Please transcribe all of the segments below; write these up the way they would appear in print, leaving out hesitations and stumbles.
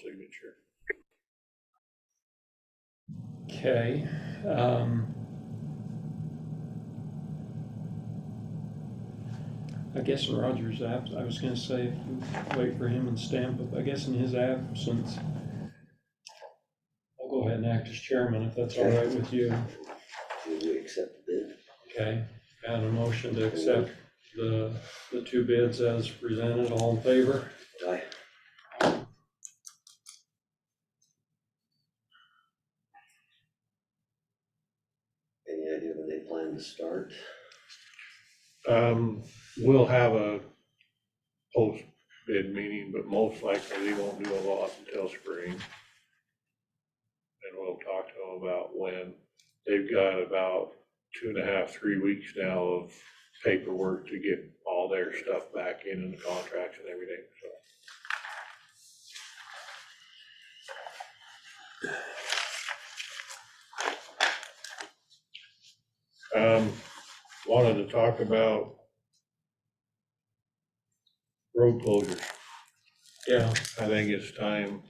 signature. Okay. I guess in Roger's absence, I was gonna say, wait for him and stamp it, I guess in his absence, I'll go ahead and act as chairman if that's all right with you. Do we accept the bid? Okay, and a motion to accept the two bids as presented, all in favor? Aye. Any idea when they plan to start? We'll have a post bid meeting, but most likely they won't do a lot until spring. And we'll talk to them about when. They've got about 2.5, 3 weeks now of paperwork to get all their stuff back in and the contracts and everything, so. Wanted to talk about road closures. Yeah. I think it's time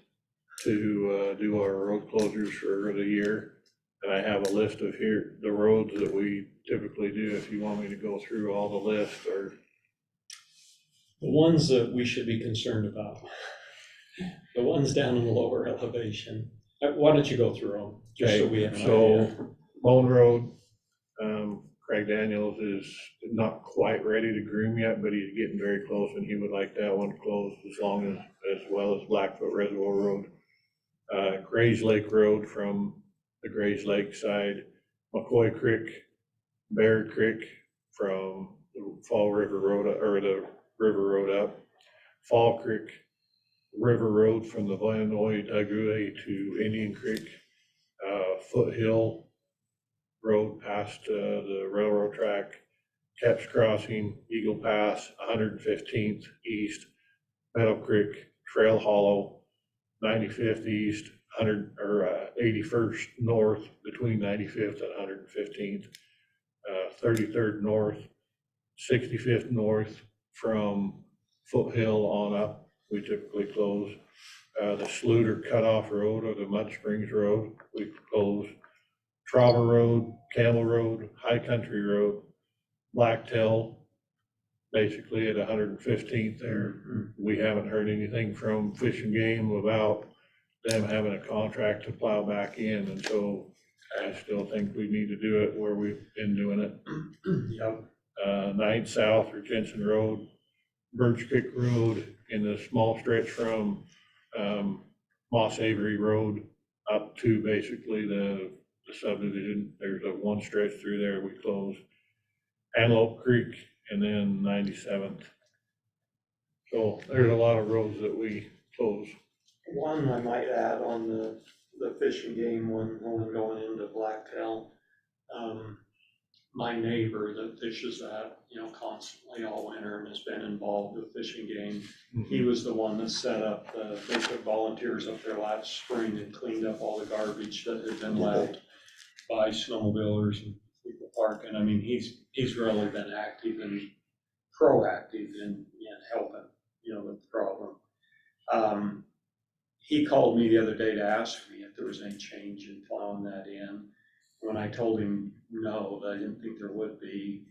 to do our road closures for the year. And I have a list of here, the roads that we typically do, if you want me to go through all the list or. The ones that we should be concerned about, the ones down in the lower elevation. Why don't you go through them, just so we have an idea. Bone Road, Craig Daniels is not quite ready to groom yet, but he's getting very close, and he would like that one closed as well as Blackfoot Reservoir Road. Grays Lake Road from the Grays Lake side, McCoy Creek, Bear Creek from the Fall River Road, or the River Road up, Fall Creek, River Road from the Glenoid Agoué to Indian Creek, Foothill Road past the railroad track, Caps Crossing, Eagle Pass, 115th East, Meadow Creek, Trail Hollow, 95th East, 81st North between 95th and 115th, 33rd North, 65th North from Foothill on up, we typically close. The Sluter Cutoff Road or the Mud Springs Road, we close. Traver Road, Camel Road, High Country Road, Blacktail, basically at 115th there. We haven't heard anything from Fish and Game about them having a contract to plow back in, and so I still think we need to do it where we've been doing it. Yep. 9th South or Jensen Road, Birch Creek Road in the small stretch from Moss Avery Road up to basically the subdivision. There's a one stretch through there we close. Antelope Creek and then 97th. So there's a lot of roads that we close. One I might add on the Fish and Game one, going into Blacktail. My neighbor that fishes that, constantly all winter and has been involved with Fish and Game. He was the one that set up they put volunteers up there last spring and cleaned up all the garbage that had been left by snowmobilers and people parking. I mean, he's really been active and proactive in helping, with the problem. He called me the other day to ask me if there was any change in plowing that in. When I told him no, that I didn't think there would be,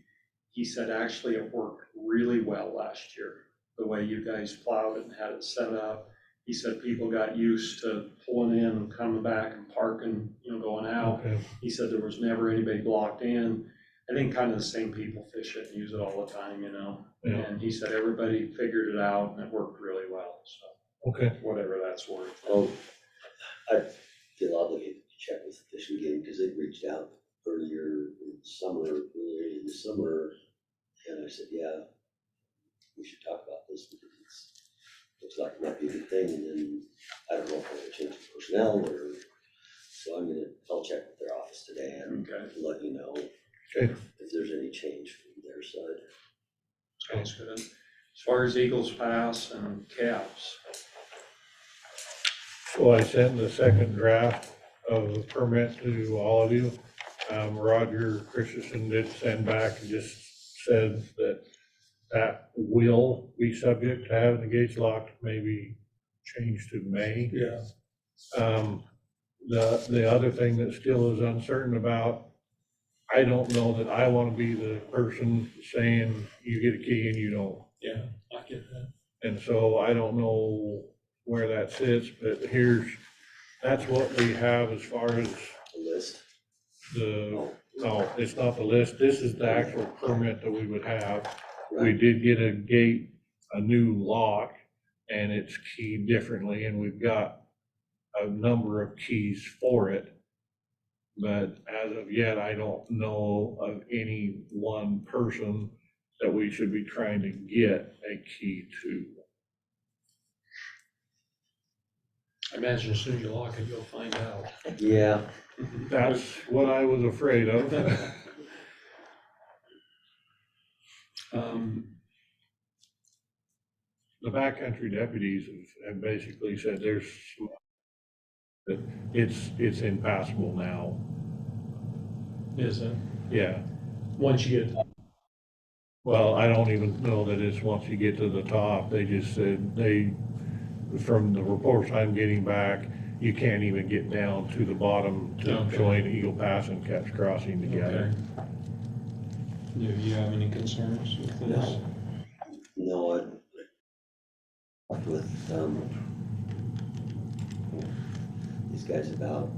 he said, actually, it worked really well last year, the way you guys plowed it and had it set up. He said people got used to pulling in and coming back and parking, going out. Okay. He said there was never anybody blocked in. I think kind of the same people fish it and use it all the time, Yeah. And he said everybody figured it out and it worked really well, so. Okay. Whatever that's worth. I feel obligated to check with Fish and Game because they reached out earlier in the summer, and I said, yeah, we should talk about this because looks like it might be a good thing. And then I don't know if I'm gonna change the personnel or, so I'll check with their office today and let you know if there's any change from their side. Sounds good. As far as Eagles Pass and Caps. So I sent the second draft of the permit to all of you. Roger Christensen did send back and just said that will be subject to having the gates locked, maybe changed to May. Yeah. The other thing that still is uncertain about, I don't know that I want to be the person saying you get a key and you don't. Yeah, I get that. And so I don't know where that sits, but that's what we have as far as The list. no, it's not the list. This is the actual permit that we would have. We Right. did get a gate, a new lock, and it's keyed differently, and we've got a number of keys for it. But as of yet, I don't know of any one person that we should be trying to get a key to. I imagine as soon as you lock it, you'll find out. Yeah. That's what I was afraid of. The backcountry deputies have basically said that it's impassable now. Is it? Yeah. Once you get, Well, I don't even know that it's once you get to the top. They just said from the reports I'm getting back, you can't even get down to the bottom to Okay. join Eagle Pass and Catch Crossing together. okay. Do you have any concerns with this? No. No, I talked with, these guys about,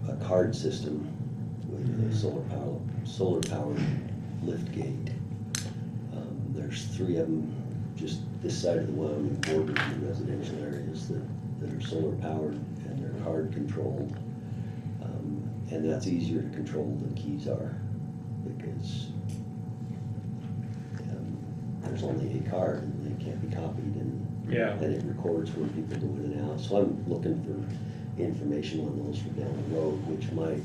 a card system with a solar powered lift gate. There's 3 of them just this side of the Wyoming border in the residential areas that are solar powered and they're card controlled. And that's easier to control than keys are because there's only a card and they can't be copied and it records when people go in and out. So I'm looking for information on those for down the road, which might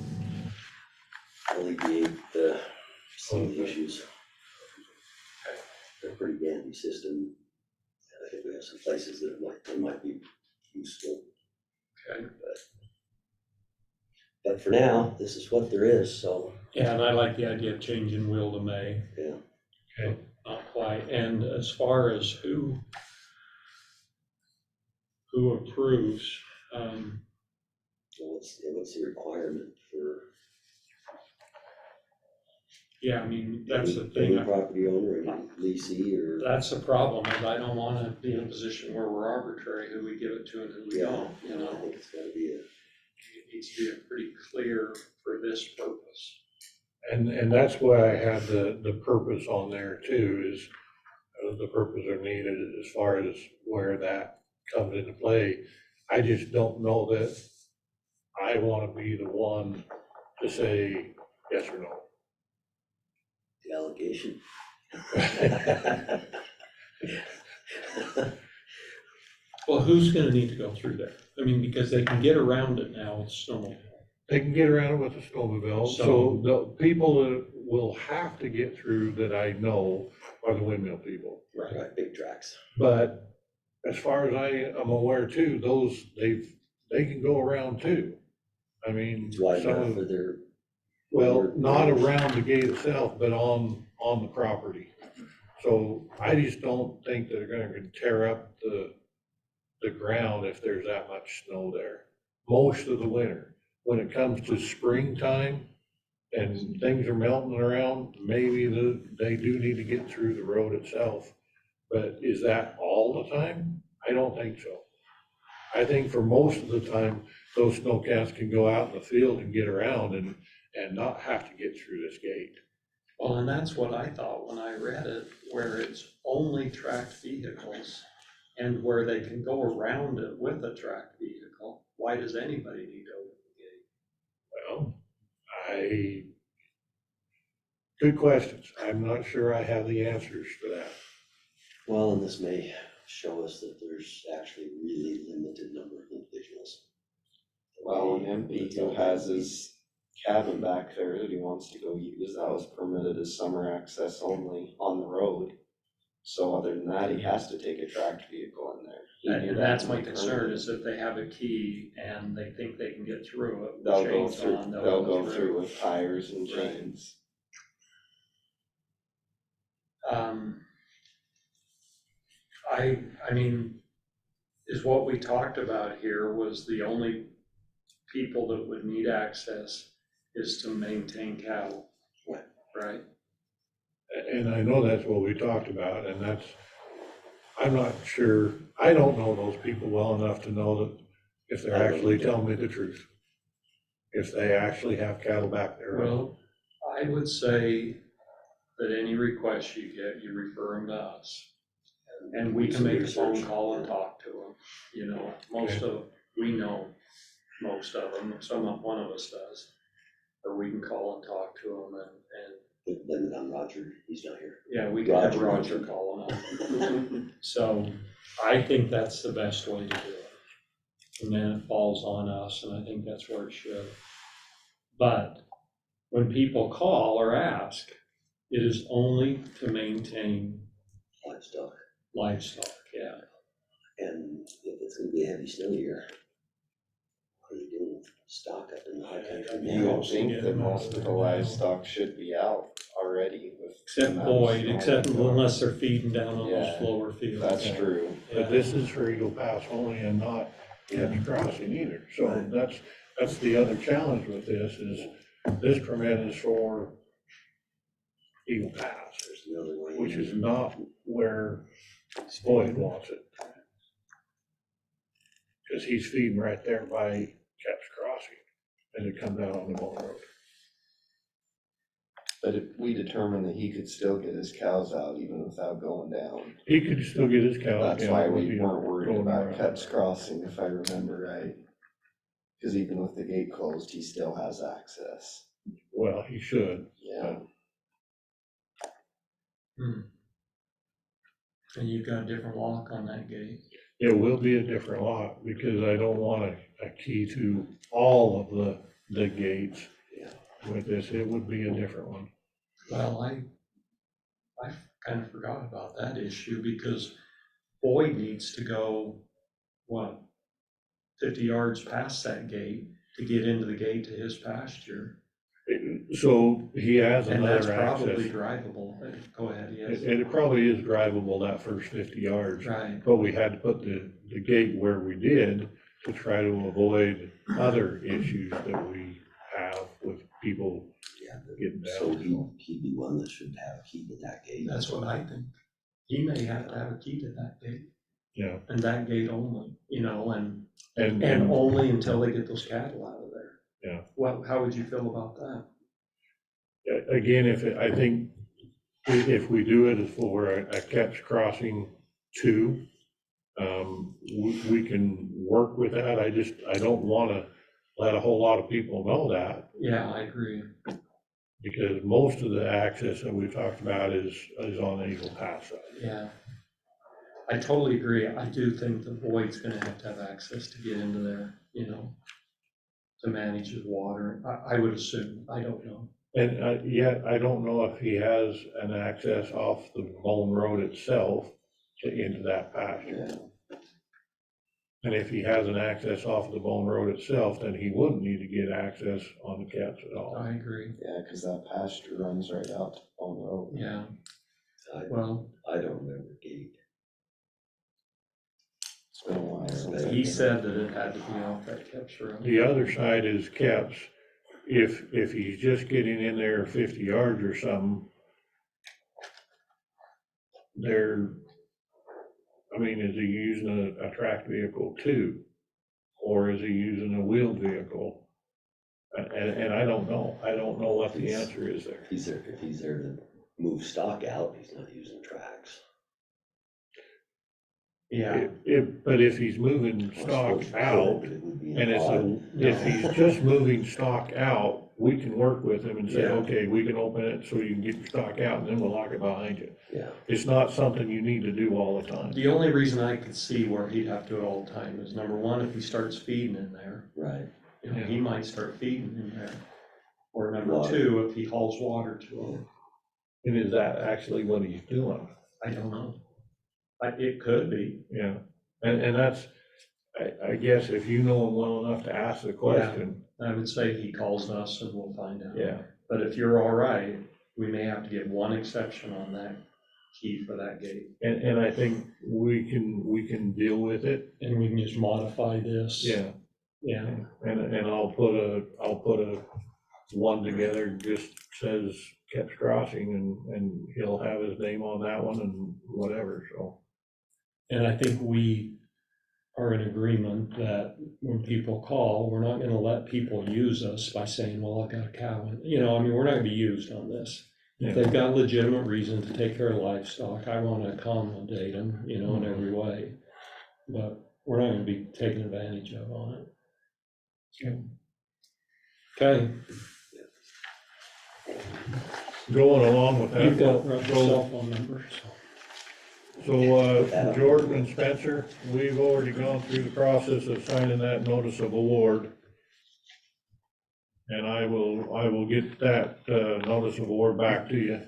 alleviate some of the issues. They're a pretty handy system. I think we have some places that might be useful. Okay. But for now, this is what there is, so. Yeah, and I like the idea of changing Will to May. Yeah. Okay. Not quite. And as far as who approves, What's the requirement for yeah, I mean, that's the any thing. property owner, any leasee, or? That's the problem, is I don't wanna be in a position where we're arbitrary who we give it to and who we don't, you I know? think it's gotta be It needs to be pretty clear for this purpose. And that's why I had the purpose on there too, is the purpose are needed as far as where that comes into play. I just don't know that I want to be the one to say yes or no. the allegation. Well, who's gonna need to go through there? I mean, because they can get around it now with snowmobile. They can get around it with a snowmobile, so the people that will have to get through that I know are the windmill people. Right, big tracks. But as far as I am aware too, they can go around too. I mean, It's wide some enough of, for their. well, not around the gate itself, but on the property. So I just don't think they're gonna tear up the ground if there's that much snow there, most of the winter. When it comes to springtime and things are melting around, maybe they do need to get through the road itself. But is that all the time? I don't think so. I think for most of the time, those snowcats can go out in the field and get around and not have to get through this gate. Well, and that's what I thought when I read it, where it's only tracked vehicles and where they can go around it with a tracked vehicle. Why does anybody need to open the gate? Well, good questions. I'm not sure I have the answers for that. Well, and this may show us that there's actually really limited number of individuals. Well, an MP who has his cabin back there that he wants to go use, that was permitted as summer access only on the road. So other than that, he has to take a tracked vehicle in there. And that's my concern, is that they have a key and they think they can get through it. They'll go chains through, on, they'll go through with tires and chains. I mean, is what we talked about here was the only people that would need access is to maintain cattle, right? And I know that's what we talked about, and that's, I'm not sure, I don't know those people well enough to know that if they're actually telling me the truth. If they actually have cattle back there. Well, I would say that any requests you get, you refer them to us. And we can make a phone call and talk to them, you know, we know most of them, one of us does. Or we can call and talk to them and Blame it on Roger, he's not here. yeah, we can have Roger call them. So I think that's the best way to do it. And then it falls on us, and I think that's where it should. But when people call or ask, it is only to maintain Livestock, yeah. and if it's gonna be a heavy snow year, what are you doing with stock up in the high country? You would think that most of the livestock should be out already with. Except Boyd, unless they're feeding down on those lower fields. That's true. But this is for Eagle Pass only and not Ketch Crossing either. So that's the other challenge with this is this permit is for Eagle Pass, which is not where Boyd wants it. Because he's feeding right there by Ketch Crossing and it comes out on the Bone Road. But if we determined that he could still get his cows out even without going down. He could still get his cows. That's why we weren't worried about Ketch Crossing, if I remember right. Because even with the gate closed, he still has access. Well, he should. Yeah. And you've got a different lock on that gate. It will be a different lock because I don't want a key to all of the gates. With this, it would be a different one. Well, I kind of forgot about that issue because Boyd needs to go, 50 yards past that gate to get into the gate to his pasture. So he has And another that's access. probably drivable. Go ahead, yes. It probably is drivable that first 50 yards. Right. But we had to put the gate where we did to try to avoid other issues that we have with people getting down. So he'd be one that should have a key to that gate. That's what I think. He may have to have a key to that gate. Yeah. And that gate only, and only until they get those cattle out of there. Yeah. How would you feel about that? Again, I think if we do it for a Ketch Crossing 2, we can work with that. I don't want to let a whole lot of people know that. Yeah, I agree. Because most of the access that we've talked about is on the Eagle Pass side. Yeah. I totally agree. I do think the Boyd's gonna have to have access to get into there, to manage his water. I would assume, I don't know. And yet, I don't know if he has an access off the Bone Road itself into that pasture. Yeah. And if he has an access off the Bone Road itself, then he wouldn't need to get access on the Ketch at all. I agree. Yeah, because that pasture runs right out on the road. Yeah. I don't remember gate. It's been a while since. He said that it had to be off that Ketch road. The other side is Ketch. If he's just getting in there 50 yards or something, is he using a tracked vehicle too? Or is he using a wheeled vehicle? And I don't know. I don't know what the answer is there. If he's there to move stock out, he's not using tracks. Yeah. But if he's moving stock out, and if he's just moving stock out, we can work with him and say, okay, we can open it so you can get your stock out and then we'll lock it behind you. Yeah. It's not something you need to do all the time. The only reason I could see where he'd have to do it all the time is number one, if he starts feeding in there. Right. He might start feeding in there. Or number two, if he hauls water to him. And is that actually what he's doing? I don't know. It could be. Yeah. And that's, I guess if you know him well enough to ask the question. I would say he calls us and we'll find out. Yeah. But if you're all right, we may have to get one exception on that key for that gate. And I think we can deal with it. And we can just modify this. Yeah. Yeah, And I'll put a one together, just says Keps Crossing, and he'll have his name on that one and whatever, so. and I think we are in agreement that when people call, we're not gonna let people use us by saying, well, I've got a cow, and, you know, I mean, we're not gonna be used on this. If they've got legitimate reason to take care of livestock, I wanna accommodate them, you know, in every way. But we're not gonna be taken advantage of on it. So, okay, Going along with that. you've got Russ's cell phone number, So, Jordan and Spencer, we've already gone through the process of signing that notice of award. And I will get that, notice of award back to you.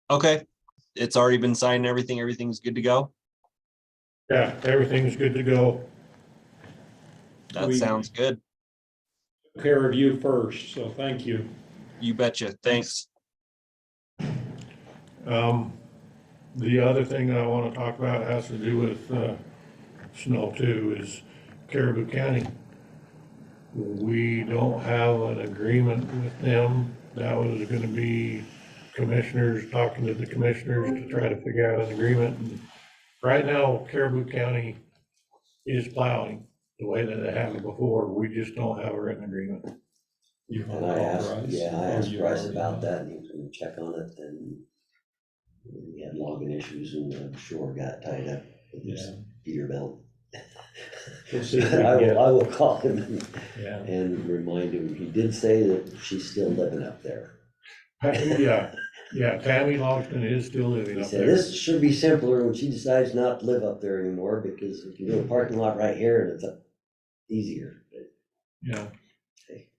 Okay, it's already been signed and everything, everything's good to go? Yeah, everything's good to go. That sounds good. care of you first, so thank you. You betcha, thanks. The other thing I wanna talk about has to do with, snow too, is Caribou County. We don't have an agreement with them. That was gonna be commissioners, talking to the commissioners to try to figure out an agreement. And right now, Caribou County is plowing the way that they have it before. We just don't have a written agreement. And I asked Bryce about that, and he was gonna check on it, and we had logging issues, and the shore got tied up with his Peterbilt. We'll see if we can get- I will call him Yeah, and remind him, he did say that she's still living up there. Yeah, Tammy Logston is still living He up said, there. this should be simpler when she decides not to live up there anymore, because we can do a parking lot right here, and it's easier. Yeah. Okay.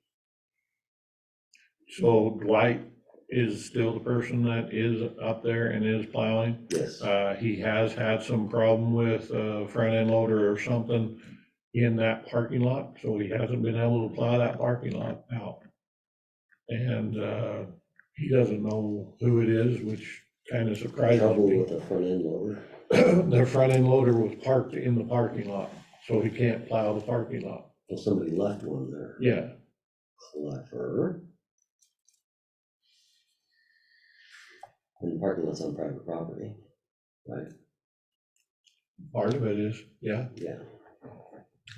So Dwight is still the person that is up there and is plowing. Yes, He has had some problem with a front end loader or something in that parking lot, so he hasn't been able to plow that parking lot out. And, he doesn't know who it is, which kind of surprises trouble me. with the front end loader. Their front end loader was parked in the parking lot, so he can't plow the parking lot. Well, somebody left one there. Yeah, Clever. And the parking lot's on private property, right? part of it is, yeah. Yeah.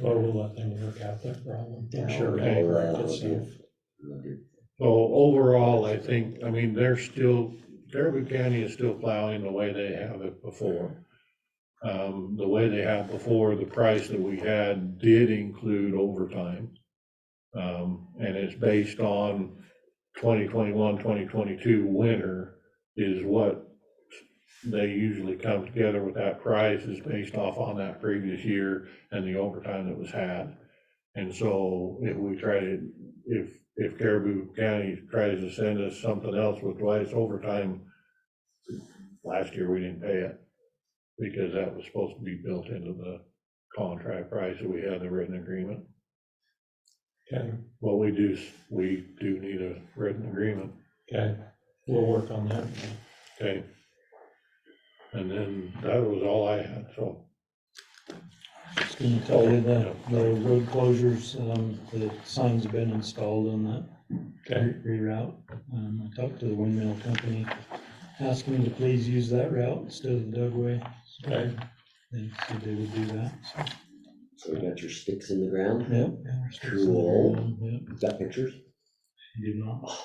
well, we'll let them work out that problem. I'm Yeah, sure. okay. it'll Well, correct that'll itself. be- So overall, I think, I mean, Caribou County is still plowing the way they have it before. The way they have before, the price that we had did include overtime. And it's based on 2021, 2022 winter is what they usually come together with. That price is based off on that previous year and the overtime that was had. And so if Caribou County tries to send us something else with Dwight's overtime, last year we didn't pay it because that was supposed to be built into the contract price that we had the written agreement. Okay, Well, we do need a written agreement, okay, we'll work on that. okay? And then that was all I had, so. Just gonna tell you that the road closures, the signs have been installed on that Okay, reroute. I talked to the windmill company, asking them to please use that route instead of the Dugway. So okay, they said they would do that, so. So we got your sticks in the ground? Yep. yeah, we're still Cool. sitting around, Yep, Got pictures? did not.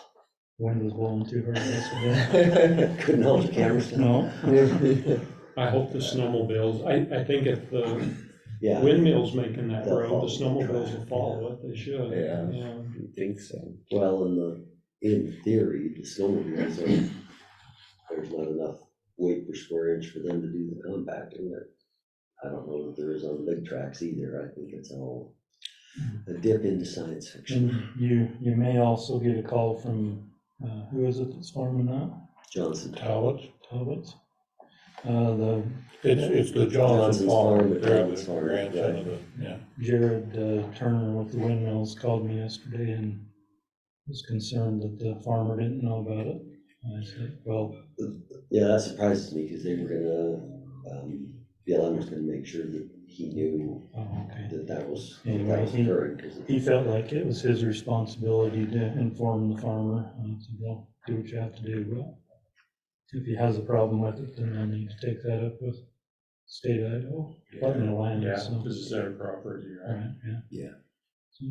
Wind was blowing too hard yesterday. Couldn't hold the cameras down? No. I hope the snowmobiles, I think if the Yeah. windmill's making that They'll road, follow the the snowmobiles track, will follow it, they should. Yeah. Yeah. I think so. Well, in theory, the snowmobiles there's not enough weight per square inch for them to do the compacting, but I don't know that there is on big tracks either. I think it's all a dip into science fiction. And you may also get a call from, who is it that's farming that? Johnson. Talbot's? Talbot's? It's the Johnson Johnson's Farm, Farm, they're Talbot's the Farm, grandson right. of the, yeah. Jared Turner with the windmills called me yesterday and was concerned that the farmer didn't know about it. I said, well, Yeah, that surprises me, because they were BLM was gonna make sure that he knew oh, okay. that was Anyway, occurring, because he felt like it was his responsibility to inform the farmer. And I said, well, do what you have to do. Well, if he has a problem with it, then I need to take that up with state of Idaho, Department of Land. Yeah, So, this is their property, right? right, yeah. Yeah. So,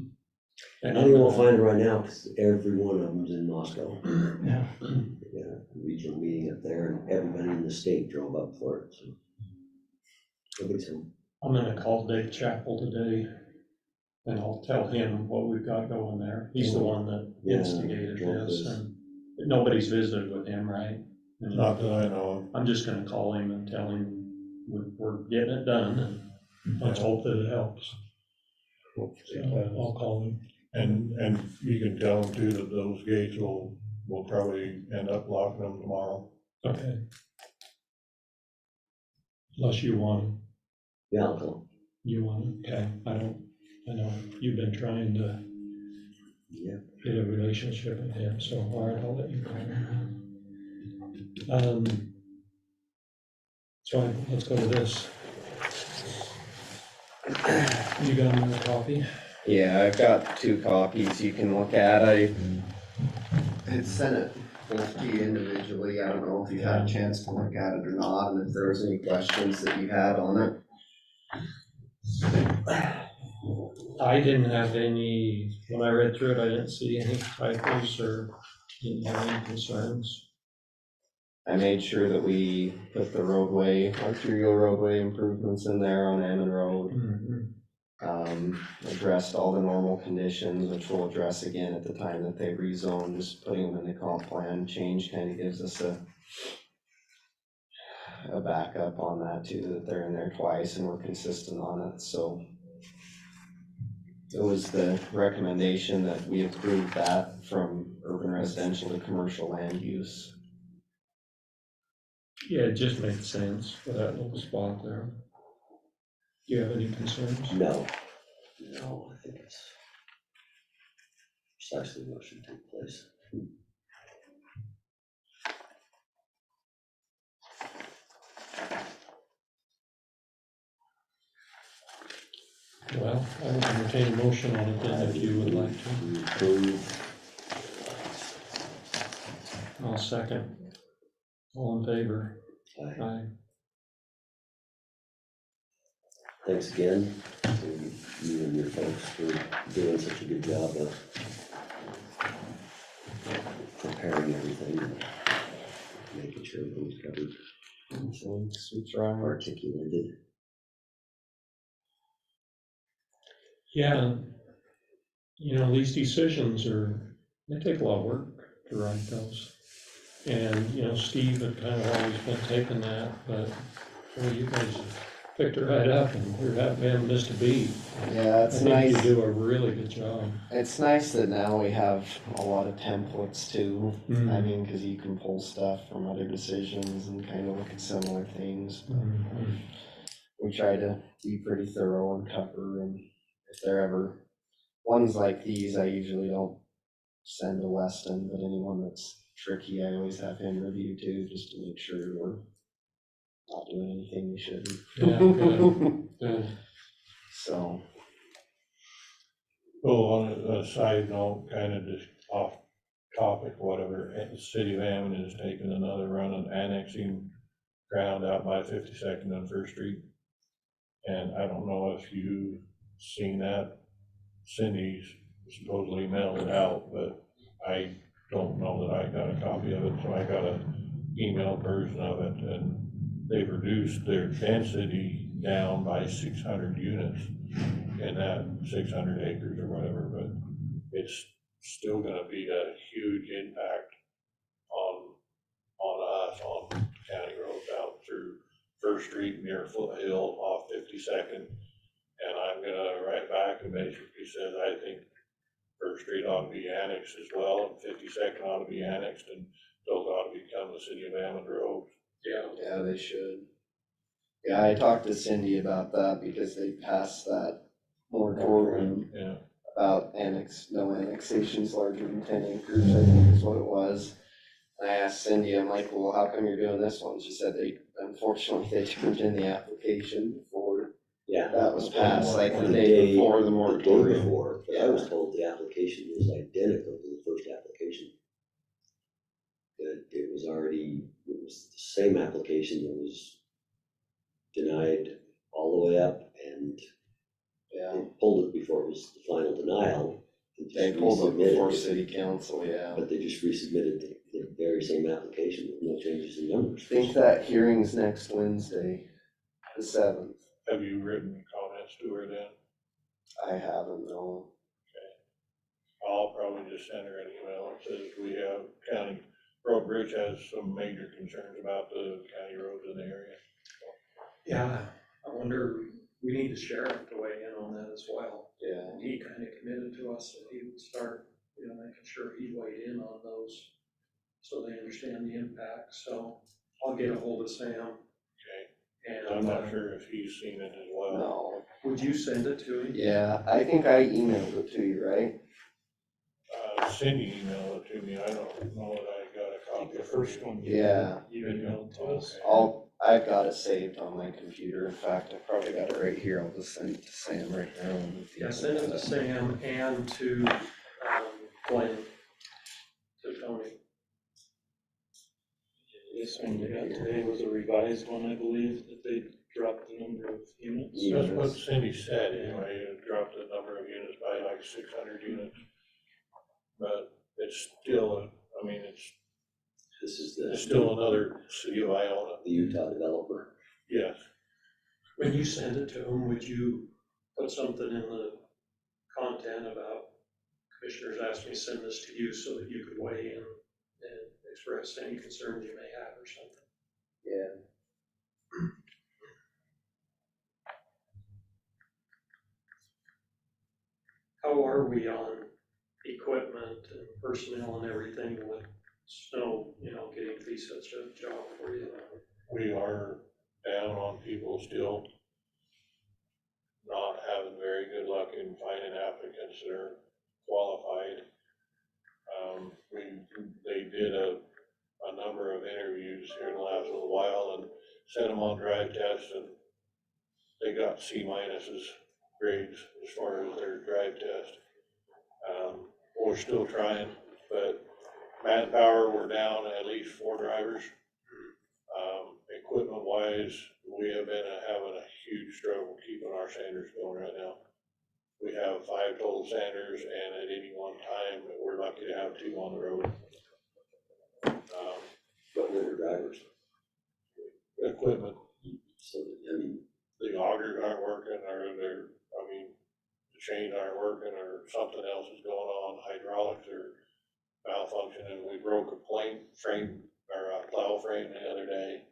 And I think we'll find it right now, because every one of them's in Moscow. yeah. They got a regional meeting up there, and everybody in the state drove up for it, so. I think so. I'm gonna call Dave Chappell today, and I'll tell him what we've got going there. He's the one that Yeah, instigated drove this, this. and nobody's visited with him, right? And Not that I know I'm just gonna call him and tell him we're getting it done, and let's hope that it helps. So I'll call him. and you can tell them too that those gates will probably end up locking them tomorrow. Okay. Unless you want him. Yeah, I'll go. You want him? Okay, I know you've been trying to Yeah. get a relationship with him, so all right, I'll let you call him. So let's go to this. You got another copy? Yeah, I've got 2 copies you can look at. I had sent it both to you individually. I don't know if you had a chance to look at it or not, and if there was any questions that you had on it. I didn't have any, when I read through it, I didn't see any typos or didn't have any concerns. I made sure that we put the roadway, arterial roadway improvements in there on Ammon Road. Addressed all the normal conditions, which we'll address again at the time that they rezone. Just putting them in the comp plan change kind of gives us a backup on that too, that they're in there twice and we're consistent on it. So it was the recommendation that we approve that from urban residential to commercial land use. Yeah, it just makes sense for that little spot there. Do you have any concerns? No, I think it's precisely what should take place. Well, I will entertain a motion on it then if you would like to. Approve. I'll second. All in favor? Aye. Aye. Thanks again to you and your folks for doing such a good job of preparing everything and making sure everything's covered. So it's wrong. Articulated. Yeah, these decisions they take a lot of work to write those. And, Steve had kind of always been taking that, but, well, you guys picked it right up and we haven't missed a beat. Yeah, it's I think nice. you do a really good job. It's nice that now we have a lot of templates too. I mean, because you can pull stuff from other decisions and kind of look at similar things. We try to be pretty thorough and cover, and if there ever ones like these, I usually don't send to Weston, but anyone that's tricky, I always have him review too, just to make sure we're not doing anything we shouldn't. Yeah, good. So. Well, on a side note, kind of just off topic, whatever, the city of Hammond is taking another run on annexing ground out by 52nd and First Street. And I don't know if you've seen that. Cindy's supposedly mailed it out, but I don't know that I got a copy of it, so I got an email version of it, and they've reduced their density down by 600 units in that 600 acres or whatever, but it's still gonna be a huge impact on us, on county roads out through First Street near Foothill off 52nd. And I'm gonna write back and basically says, I think First Street ought to be annexed as well, and 52nd ought to be annexed, and those ought to become the city of Hammond roads. Yeah, they should. Yeah, I talked to Cindy about that because they passed that moratorium about no annexations larger than 10 acres, I think is what it was. I asked Cindy, I'm like, well, how come you're doing this one? She said unfortunately, they turned in the application before Yeah. that was passed, like the The day before the The day moratorium. before, but I was told the application was identical to the first application. That it was the same application that was denied all the way up, and Yeah, they pulled it before it was the final denial. they pulled it before city council, yeah. But they just resubmitted the very same application with no changes in numbers. I think that hearing's next Wednesday, the 7th. Have you written comments to her then? I haven't, no. I'll probably just send her an email that says we have Road Bridge has some major concerns about the county roads in the area. Yeah, I wonder, we need the sheriff to weigh in on that as well. Yeah. And he kind of committed to us that he would start, making sure he weighed in on those, so they understand the impact. So I'll get a hold of Sam. Okay. And I'm not sure if he's seen it as well. No. would you send it to him? Yeah, I think I emailed it to you, right? Cindy emailed it to me. I don't know that I got a I think copy. the of first it. one Yeah. you emailed to us. I've got it saved on my computer. In fact, I probably got it right here. I'll just send it to Sam right now. Yeah, send it to Sam and to Glenn, to Tony. This one they got today was a revised one, I believe, that they dropped the number of units. That's what Cindy said anyway. It dropped the number of units by like 600 units. But it's still, This is it's still another city of Iona. the Utah developer. Yes. When you send it to him, would you put something in the content about commissioners asked me to send this to you so that you could weigh in and express any concerns you may have or something? Yeah. How are we on equipment and personnel and everything with snow, getting to be such a job for you? We are down on people still, not having very good luck in finding applicants that are qualified. They did a number of interviews here in the last little while and sent them on drive tests, and they got C- grades as far as their drive test. We're still trying, but manpower, we're down at least 4 drivers. Equipment wise, we have been having a huge struggle keeping our sanders going right now. We have 5 total sanders, and at any one time, we're lucky to have 2 on the road. But we're drivers. Equipment, So, the augers aren't working, or the chains aren't working, or something else is going on, hydraulics are malfunctioning. We broke a plow frame the other day.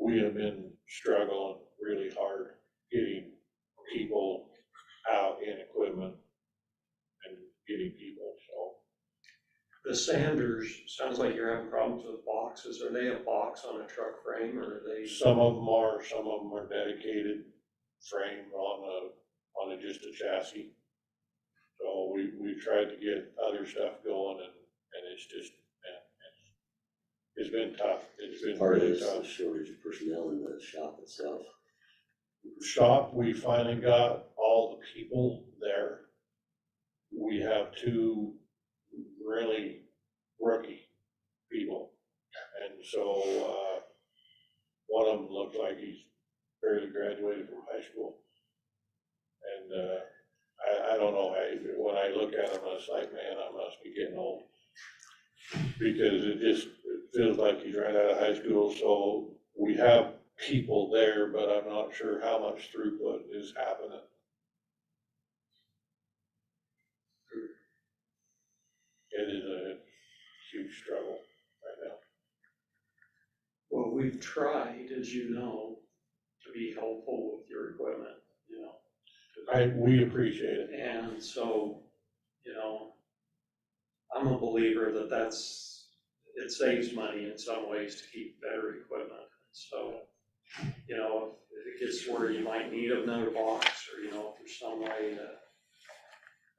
We have been struggling really hard getting people out in equipment and getting people, so. The Sanders, sounds like you're having problems with boxes. Are they a box on a truck frame, or are they? Some of them are dedicated frame on just a chassis. So we've tried to get other stuff going, and it's just, it's been tough. It's been part of really it is the tough. shortage of personnel in the shop itself. Shop, we finally got all the people there. We have 2 really rookie people. And so, one of them looks like he's barely graduated from high school. And, I don't know, when I look at him, I was like, man, I must be getting old. Because it feels like he's right out of high school. So we have people there, but I'm not sure how much throughput is happening. It is a huge struggle right now. Well, we've tried, as you know, to be helpful with your equipment, We appreciate it. And so, I'm a believer that it saves money in some ways to keep better equipment. So, if it gets where you might need another box, or, if there's some way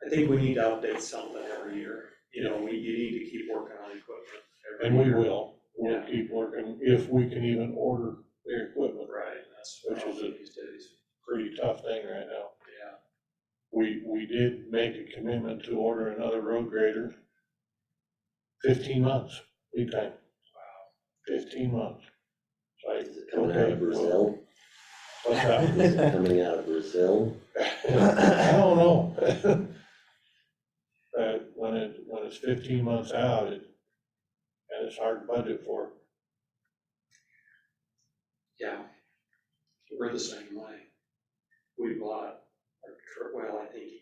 I think we need to update something every year, you know, you need to keep working on equipment. every And we year. will, we'll Yeah. keep working if we can even order their equipment. Right, that's Which is problem a- these days. Pretty tough thing right now. Yeah. We did make a commitment to order another road grader. 15 months lead time. Wow. 15 months. It's like, Is it coming out okay, of Brazil? what's that? Is it coming out of Brazil? I don't know. But when it's 15 months out, and it's hard to budget for. Yeah, we're the same way. We bought, well, I think he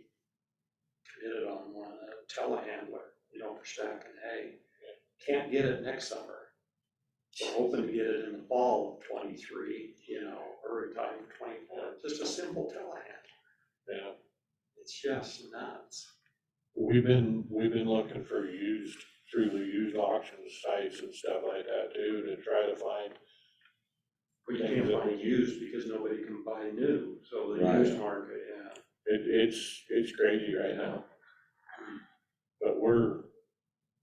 committed on one, a telehandler, you know, for stacking hay. Can't get it next summer. We're hoping to get it in the fall of 23, you know, early time of 24, just a simple telehandler. Yeah. It's just nuts. We've been looking for through the used auction sites and stuff like that too, to try to find. But you can't find used because nobody can buy new, so the Right. used market, yeah. It's crazy right now. But we're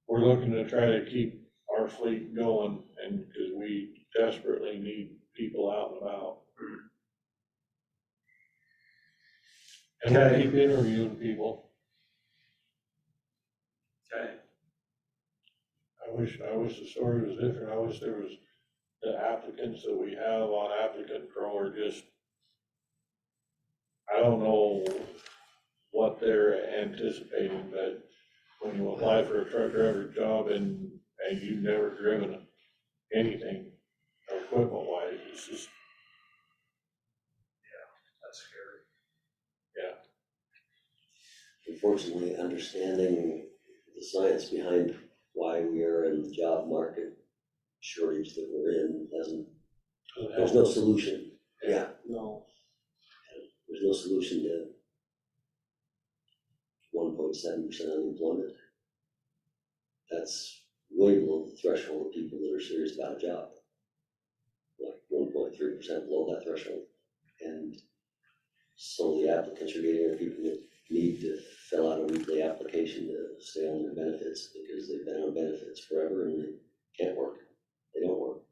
looking to try to keep our fleet going, and because we desperately need people out and about. And we'll Okay. keep interviewing people. Okay. I wish the story was different. I wish there was, the applicants that we have on Applicant Pro are just, I don't know what they're anticipating, but when you apply for a truck driver job and you've never driven anything equipment wise, it's just, That's scary. Unfortunately, understanding the science behind why we are in the job market shortage that we're in there's no solution. Yeah, No. there's no solution to 1.7% unemployment. That's way below the threshold of people that are serious about a job. Like 1.3% below that threshold. And so the applicants are getting people that need to fill out a weekly application to stay on their benefits because they've been on benefits forever and they can't work. They don't work.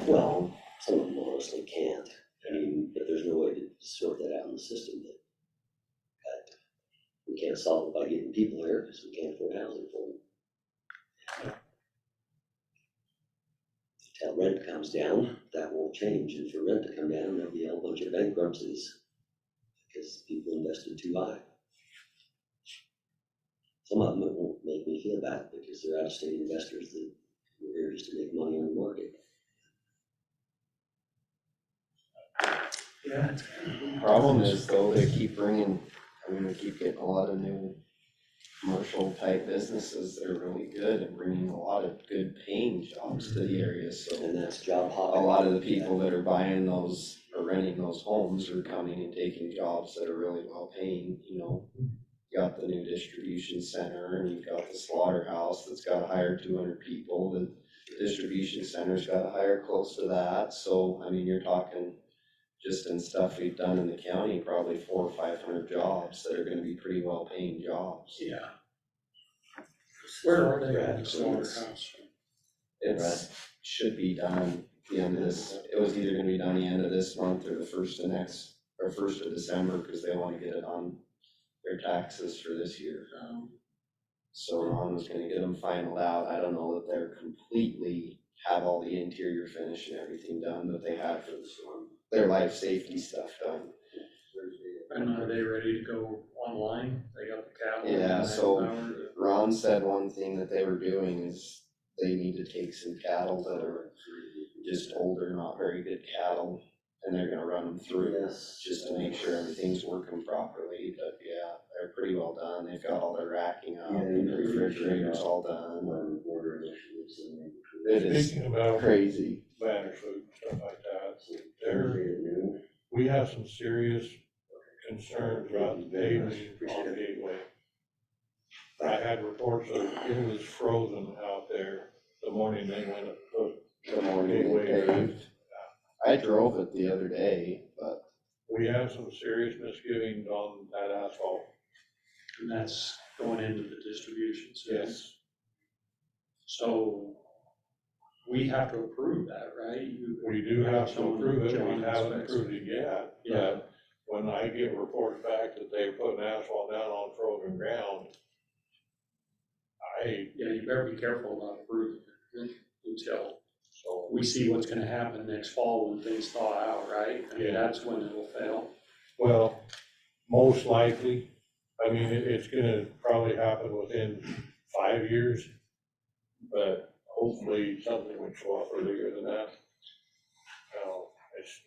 Well, some of them honestly can't. I mean, but there's no way to sort that out in the system. But we can't solve it by getting people here because we can't afford housing for them. Until rent comes down, that won't change. And for rent to come down, there'll be a whole bunch of bankruptcies because people invested too high. Some of them, it won't make me feel bad because they're out-of-state investors that were here just to make money on the market. Yeah. Problem is though, they keep bringing, we keep getting a lot of new commercial type businesses that are really good and bringing a lot of good paying jobs to the area, so. And that's job A hopping. lot of the people that are buying those or renting those homes are coming and taking jobs that are really well paying, you know. You got the new distribution center and you've got the slaughterhouse that's gotta hire 200 people, the distribution center's gotta hire close to that, so, I mean, you're talking just in stuff we've done in the county, probably 400 or 500 jobs that are gonna be pretty well paying jobs. Yeah. Where are they at the slaughterhouse? It's, should be done the end of this, it was either gonna be done the end of this month or the first of December, cause they wanna get it on their taxes for this year. So Ron was gonna get them finalized out. I don't know that they're completely, have all the interior finish and everything done that they had for the storm. Their life safety stuff done. And are they ready to go online? They got the cattle? Yeah, so manpower? Ron said one thing that they were doing is they need to take some cattle that are just older, not very good cattle, and they're gonna run them through just to make sure everything's working properly, but yeah, they're pretty well done. They've got all their racking up and the refrigerators all done. It is Speaking about crazy. banner food, stuff like that, we have some serious concerns about the paving on Gateway. I had reports of it was frozen out there the morning they went and put The morning they paved. I drove it the other day, but we have some serious misgivings on that asphalt. And that's going into the distribution center. Yes. So we have to approve that, right? We do have to Someone approve it, John we haven't inspects approved it yet, Yeah. but when I get reports back that they're putting asphalt down on frozen ground, Yeah, you better be careful about approving it until so, we see what's gonna happen next fall when things thaw out, right? I mean, Yeah. that's when it'll fail. well, most likely, I mean, it's gonna probably happen within 5 years, but hopefully something would show up earlier than that. It's,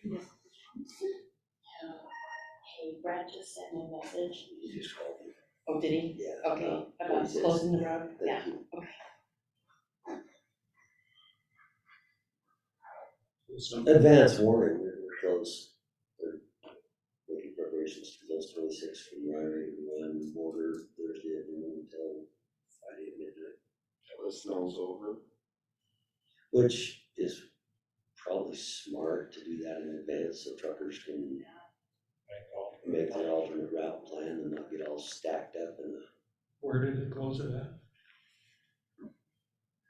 Hey, Brad just sent me a message. He just called me. Oh, did he? Yeah. Okay, he about says, closing the road, yeah. Thank you. Advance warning, we're close. We're making preparations to close 26 from Ryrie to run border Thursday at noon until Friday at midnight. The snow's over. Which is probably smart to do that in advance so truckers can make their alternate route plan and not get all stacked up in Where did it close it at?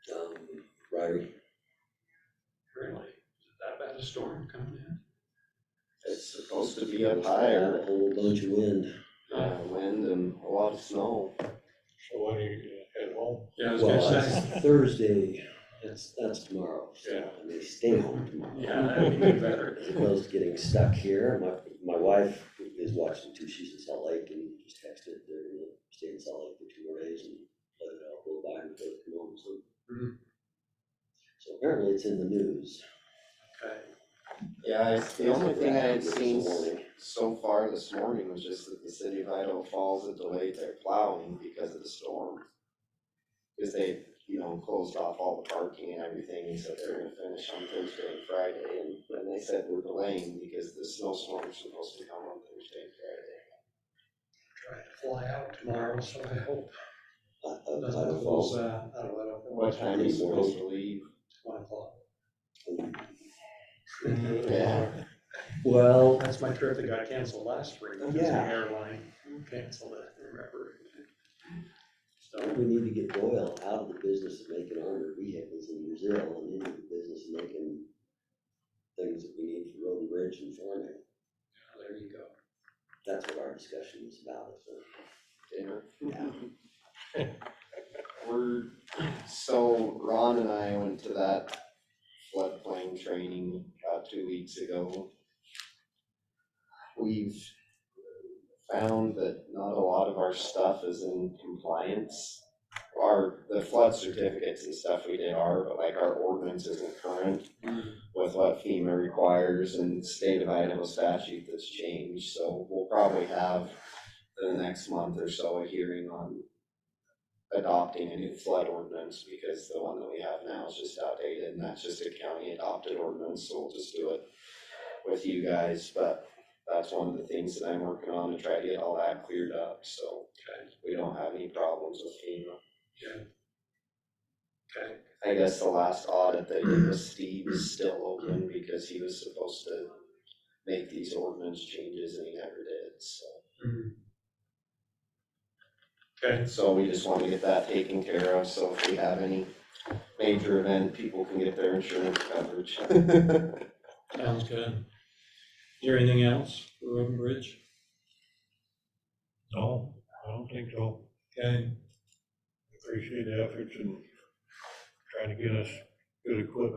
the, Ryrie. Really? Is it that bad a storm coming in? It's supposed to be up Have higher, a whole bunch of wind. wind and a lot of snow. so when you head home, Yeah, I was Well, gonna that's say, Thursday, that's tomorrow, so Yeah. I may stay home tomorrow. yeah, that'd be better. As opposed to getting stuck here, my wife is watching 2 She's in Salt Lake and just texted, they're gonna stay in Salt Lake for 2 more days and let it all go by and go come home, so. Mhm. So apparently it's in the news. Okay. Yeah, the only thing I had Give us a seen warning. so far this morning was just that the city of Idaho Falls had delayed their plowing because of the storm. Because they, closed off all the parking and everything, and said they're gonna finish on Thursday and Friday, and then they said we're delaying because the snowstorm's supposed to come on Thursday and Friday. Try to fly out tomorrow, so I hope doesn't Idaho close Falls. out of Idaho. What time are you supposed to leave? 1 o'clock. Yeah. Well, That's my trip that got canceled last spring. because the Yeah. airline canceled it, remember? So, we need to get Doyle out of the business of making armored vehicles in Brazil and into the business of making things that we need for road and bridge and farming. there you go. That's what our discussion was about, so. Dinner. Yeah. So Ron and I went to that floodplain training about 2 weeks ago. We've found that not a lot of our stuff is in compliance. The flood certificates and stuff we did are, but like our ordinance isn't current with what FEMA requires and state of Idaho statute that's changed. So we'll probably have in the next month or so a hearing on adopting a new flood ordinance because the one that we have now is just outdated and that's just a county adopted ordinance, so we'll just do it with you guys, but that's one of the things that I'm working on to try to get all that cleared up, so we don't have any problems with FEMA. Yeah. Okay. I guess the last audit that I did with Steve is still open because he was supposed to make these ordinance changes and he never did, so. Okay. So we just want to get that taken care of, so if we have any major event, people can get their insurance coverage. Sounds good. Is there anything else for Road and Bridge? no, I don't think so. Okay. Appreciate the efforts and trying to get us good equipment.